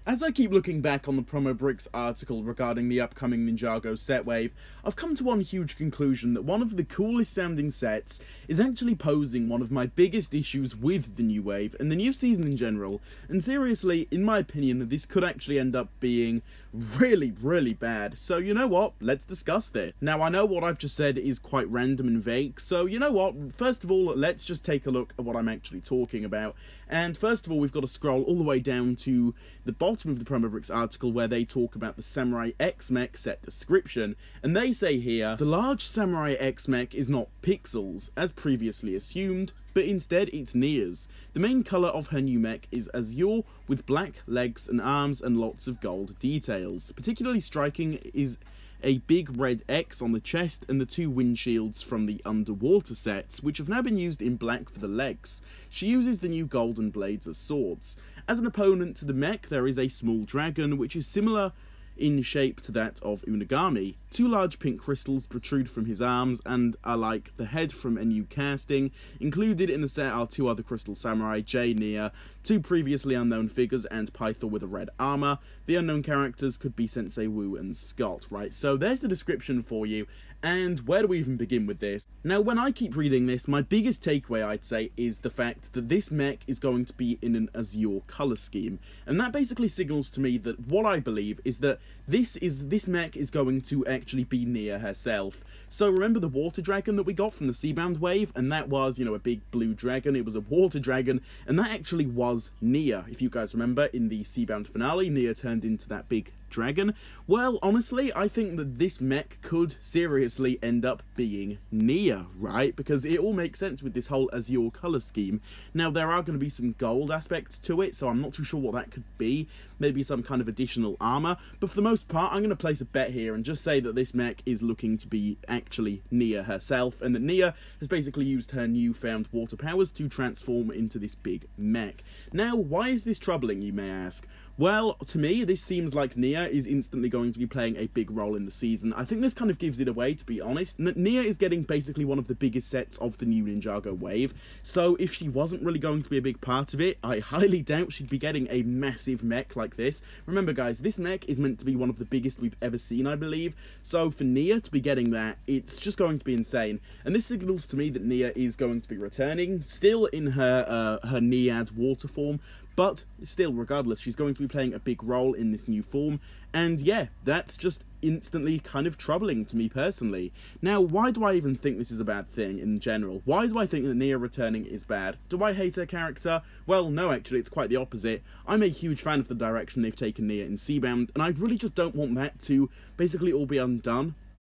As I keep looking back on the Promobricks article regarding the upcoming Ninjago set wave, I've come to one huge conclusion that one of the coolest sounding sets is actually posing one of my biggest issues with the new wave and the new season in general, and seriously, in my opinion, this could actually end up being really bad. So you know what, let's discuss this. Now I know what I've just said is quite random and vague, so you know what, first of all, let's just take a look at what I'm actually talking about. And first of all, we've got to scroll all the way down to the bottom of the Promobricks article where they talk about the Samurai X mech set description, and they say here, the large Samurai X mech is not pixels, as previously assumed, but instead it's Nia's. The main colour of her new mech is azure, with black legs and arms and lots of gold details. Particularly striking is a big red X on the chest and the two windshields from the underwater sets, which have now been used in black for the legs. She uses the new golden blades as swords. As an opponent to the mech, there is a small dragon, which is similar in shape to that of Unagami. Two large pink crystals protrude from his arms and are like the head from a new casting. Included in the set are two other crystal samurai, Jay, Nia, two previously unknown figures, and Pythor with a red armor. The unknown characters could be Sensei Wu and Scott, right? So there's the description for you, and where do we even begin with this? Now, when I keep reading this, my biggest takeaway, I'd say, is the fact that this mech is going to be in an azure colour scheme, and that basically signals to me that what I believe is that this mech is going to actually be Nia herself. So remember the water dragon that we got from the Seabound wave, and that was, you know, a big blue dragon. It was a water dragon, and that actually was Nia. If you guys remember, in the Seabound finale, Nia turned into that big dragon. Well, honestly, I think that this mech could seriously end up being Nia, right? Because it all makes sense with this whole azure colour scheme. Now, there are going to be some gold aspects to it, so I'm not too sure what that could be. Maybe some kind of additional armour, but for the most part, I'm going to place a bet here and just say that this mech is looking to be actually Nia herself, and that Nia has basically used her newfound water powers to transform into this big mech. Now, why is this troubling, you may ask? Well, to me, this seems like Nia is instantly going to be playing a big role in the season. I think this kind of gives it away, to be honest. Nia is getting basically one of the biggest sets of the new Ninjago wave, so if she wasn't really going to be a big part of it, I highly doubt she'd be getting a massive mech like this. Remember, guys, this mech is meant to be one of the biggest we've ever seen, I believe, so for Nia to be getting that, it's just going to be insane. And this signals to me that Nia is going to be returning, still in her Niad water form, but still, regardless, she's going to be playing a big role in this new form, and yeah, that's just instantly kind of troubling to me personally. Now, why do I even think this is a bad thing in general? Why do I think that Nia returning is bad? Do I hate her character? Well, no, actually, it's quite the opposite. I'm a huge fan of the direction they've taken Nia in Seabound, and I really just don't want that to basically all be undone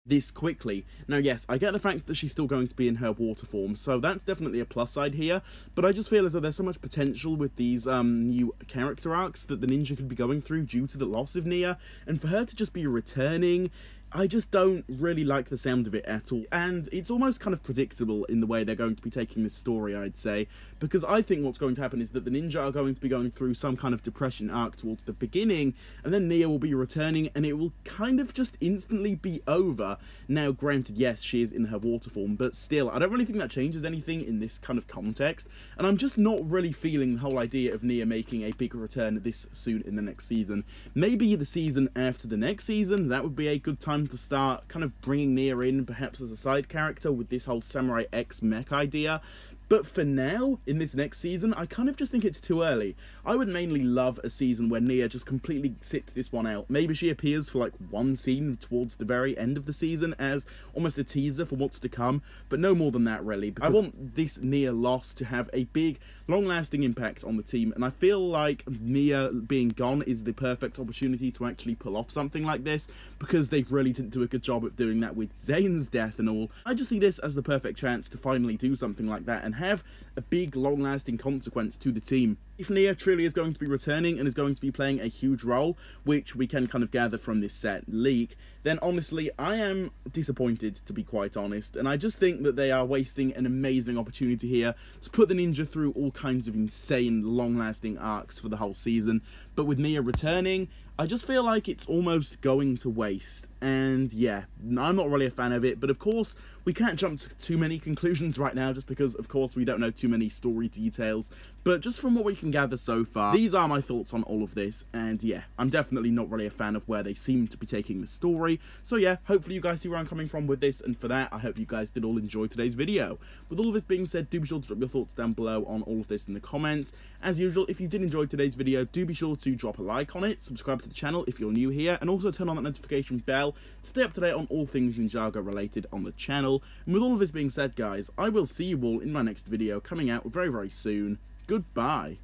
this quickly. Now, yes, I get the fact that she's still going to be in her water form, so that's definitely a plus side here, but I just feel as though there's so much potential with these new character arcs that the ninja could be going through due to the loss of Nia, and for her to just be returning, I just don't really like the sound of it at all, and it's almost kind of predictable in the way they're going to be taking this story, I'd say, because I think what's going to happen is that the ninja are going to be going through some kind of depression arc towards the beginning, and then Nia will be returning, and it will kind of just instantly be over. Now, granted, yes, she is in her water form, but still, I don't really think that changes anything in this kind of context, and I'm just not really feeling the whole idea of Nia making a big return this soon in the next season. Maybe the season after the next season, that would be a good time to start kind of bringing Nia in, perhaps as a side character with this whole Samurai X mech idea. But for now, in this next season, I kind of just think it's too early. I would mainly love a season where Nia just completely sits this one out. Maybe she appears for like one scene towards the very end of the season as almost a teaser for what's to come, but no more than that really, because I want this Nia loss to have a big, long-lasting impact on the team, and I feel like Nia being gone is the perfect opportunity to actually pull off something like this, because they really didn't do a good job of doing that with Zane's death and all. I just see this as the perfect chance to finally do something like that and have a big, long-lasting consequence to the team. If Nia truly is going to be returning and is going to be playing a huge role, which we can kind of gather from this set leak, then honestly, I am disappointed, to be quite honest, and I just think that they are wasting an amazing opportunity here to put the ninja through all kinds of insane, long-lasting arcs for the whole season, but with Nia returning, I just feel like it's almost going to waste, and yeah, I'm not really a fan of it, but of course, we can't jump to too many conclusions right now, just because, of course, we don't know too many story details, But just from what we can gather so far, these are my thoughts on all of this, and yeah, I'm definitely not really a fan of where they seem to be taking the story. So yeah, hopefully you guys see where I'm coming from with this, and for that, I hope you guys did all enjoy today's video. With all of this being said, do be sure to drop your thoughts down below on all of this in the comments. As usual, if you did enjoy today's video, do be sure to drop a like on it, subscribe to the channel if you're new here, and also turn on that notification bell to stay up to date on all things Ninjago related on the channel. And with all of this being said, guys, I will see you all in my next video coming out very, very soon. Goodbye.